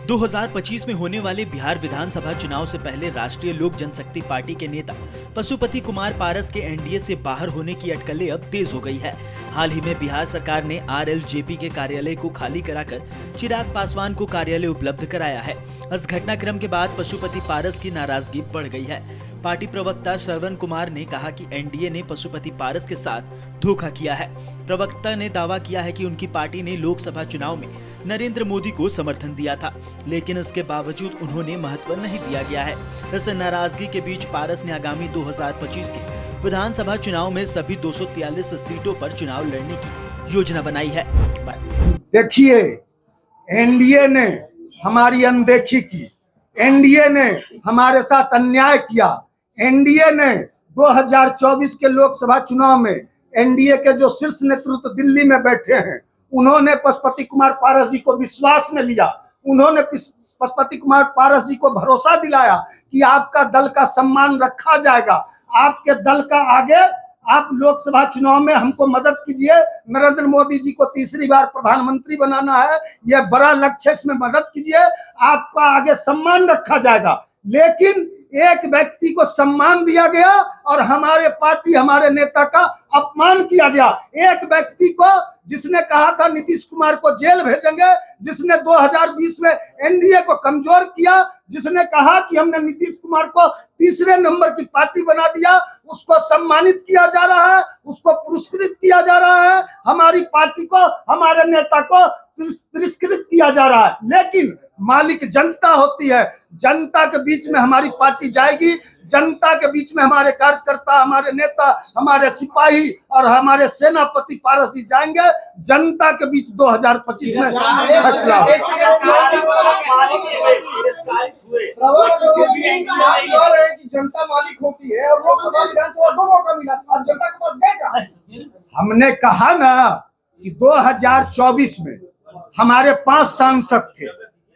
2025 में होने वाले बिहार विधानसभा चुनाव से पहले राष्ट्रीय लोक जनशक्ति पार्टी के नेता पशुपति कुमार पारस के एनडीए से बाहर होने की अटकलें अब तेज हो गई है। हाल ही में बिहार सरकार ने आरएलजेपी के कार्यालय को खाली कराकर चिराग पासवान को कार्यालय उपलब्ध कराया है। इस घटनाक्रम के बाद पशुपति पारस की नाराजगी बढ़ गई है। पार्टी प्रवक्ता श्रवण कुमार ने कहा कि एनडीए ने पशुपति पारस के साथ धोखा किया है। प्रवक्ता ने दावा किया है कि उनकी पार्टी ने लोकसभा चुनाव में नरेंद्र मोदी को समर्थन दिया था, लेकिन इसके बावजूद उन्होंने महत्व नहीं दिया गया है। इस नाराजगी के बीच पारस ने आगामी 2025 के विधानसभा चुनाव में सभी 243 सीटों पर चुनाव लड़ने की योजना बनाई है। देखिए, एनडीए ने हमारी अनदेखी की, एनडीए ने हमारे साथ अन्याय किया। एनडीए ने 2024 के लोकसभा चुनाव में एनडीए के जो शीर्ष नेतृत्व दिल्ली में बैठे हैं, उन्होंने पशुपति कुमार पारस जी को विश्वास में लिया। उन्होंने पशुपति कुमार पारस जी को भरोसा दिलाया कि आपका दल का सम्मान रखा जाएगा, आपके दल का आगे आप लोकसभा चुनाव में हमको मदद कीजिए। नरेंद्र मोदी जी को तीसरी बार प्रधानमंत्री बनाना है, यह बड़ा लक्ष्य, इसमें मदद कीजिए, आपका आगे सम्मान रखा जाएगा। लेकिन एक व्यक्ति को सम्मान दिया गया और हमारे पार्टी, हमारे नेता का अपमान किया गया। एक व्यक्ति को जिसने कहा था नीतीश कुमार को जेल भेजेंगे, जिसने 2020 में एनडीए को कमजोर किया, जिसने कहा कि हमने नीतीश कुमार को तीसरे नंबर की पार्टी बना दिया, उसको सम्मानित किया जा रहा है, उसको पुरस्कृत किया जा रहा है। हमारी पार्टी को, हमारे नेता को तिरस्कृत किया जा रहा है। लेकिन मालिक जनता होती है। जनता के बीच में हमारी पार्टी जाएगी, जनता के बीच में हमारे कार्यकर्ता, हमारे नेता, हमारे सिपाही और हमारे सेनापति पारस जी जाएंगे। जनता के बीच 2025 में फैसला जनता मालिक होती है और लोकसभा विधानसभा दोनों का मिला, अब जनता के पास गएगा। हमने कहा ना कि 2024 में हमारे 5 सांसद थे,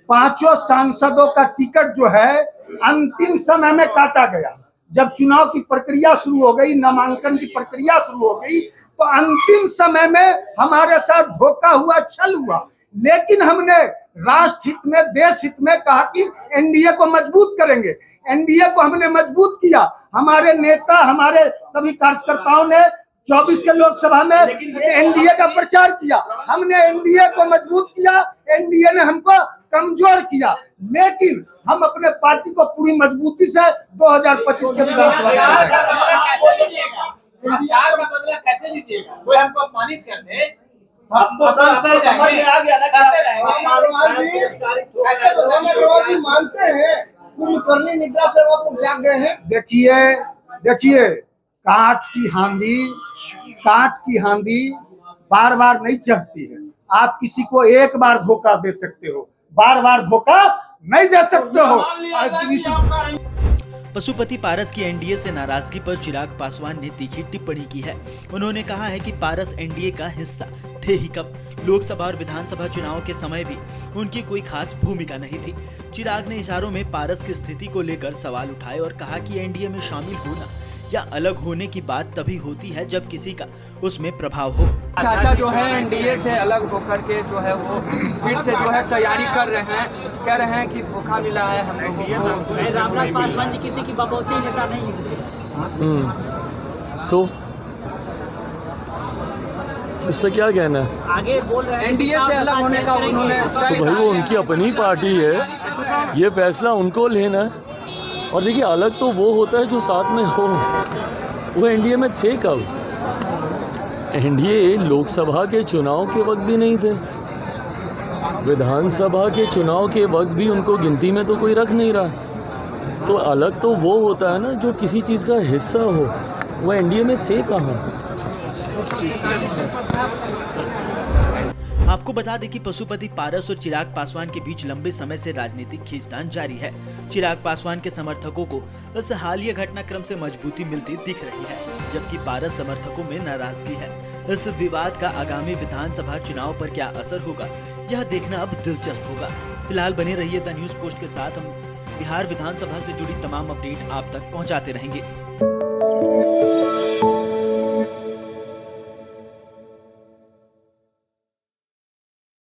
5 सांसदों का टिकट जो है अंतिम समय में काटा गया। जब चुनाव की प्रक्रिया शुरू हो गई, नामांकन की प्रक्रिया शुरू हो गई, तो अंतिम समय में हमारे साथ धोखा हुआ, छल हुआ। लेकिन हमने राष्ट्र हित में, देश हित में कहा कि एनडीए को मजबूत करेंगे। एनडीए को हमने मजबूत किया। हमारे नेता, हमारे सभी कार्यकर्ताओं ने 24 के लोकसभा में एनडीए का प्रचार किया। हमने एनडीए को मजबूत किया, एनडीए ने हमको कमजोर किया। लेकिन हम अपने पार्टी को पूरी मजबूती से 2025 के विधानसभा कैसे लीजिएगा? कोई हमको अपमानित कर दे, मानते हैं कुंभकर्णी निद्रा से वो जाग गए हैं। देखिए, काठ की हांडी बार बार नहीं चढ़ती है। आप किसी को एक बार धोखा दे सकते हो, बार बार धोखा नहीं दे सकते हो। पशुपति पारस की एनडीए से नाराजगी पर चिराग पासवान ने तीखी टिप्पणी की है। उन्होंने कहा है कि पारस एनडीए का हिस्सा थे ही कब। लोकसभा और विधानसभा चुनाव के समय भी उनकी कोई खास भूमिका नहीं थी। चिराग ने इशारों में पारस की स्थिति को लेकर सवाल उठाए और कहा कि एनडीए में शामिल होना या अलग होने की बात तभी होती है जब किसी का उसमें प्रभाव हो। चाचा जो है एनडीए से अलग होकर के जो है वो फिर से जो है तैयारी कर रहे हैं, कह रहे हैं कि धोखा मिला है हम लोगों को। रामनाथ पासवान जी किसी की बकौती नेता नहीं है। तो इस पे क्या कहना है? आगे बोल रहे हैं एनडीए से अलग होने का उन्होंने, तो भाई वो उनकी अपनी पार्टी है, ये फैसला उनको लेना है। और देखिए, अलग तो वो होता है जो साथ में हो। वो एनडीए में थे कब? एनडीए लोकसभा के चुनाव के वक्त भी नहीं थे, विधानसभा के चुनाव के वक्त भी उनको गिनती में तो कोई रख नहीं रहा। तो अलग तो वो होता है ना जो किसी चीज़ का हिस्सा हो। वो एनडीए में थे कहाँ? आपको बता दें कि पशुपति पारस और चिराग पासवान के बीच लंबे समय से राजनीतिक खींचतान जारी है। चिराग पासवान के समर्थकों को इस हालिया घटनाक्रम से मजबूती मिलती दिख रही है, जबकि पारस समर्थकों में नाराजगी है। इस विवाद का आगामी विधानसभा चुनाव पर क्या असर होगा, यह देखना अब दिलचस्प होगा। फिलहाल बने रहिए द न्यूज पोस्ट के साथ। हम बिहार विधानसभा से जुड़ी तमाम अपडेट आप तक पहुँचाते रहेंगे।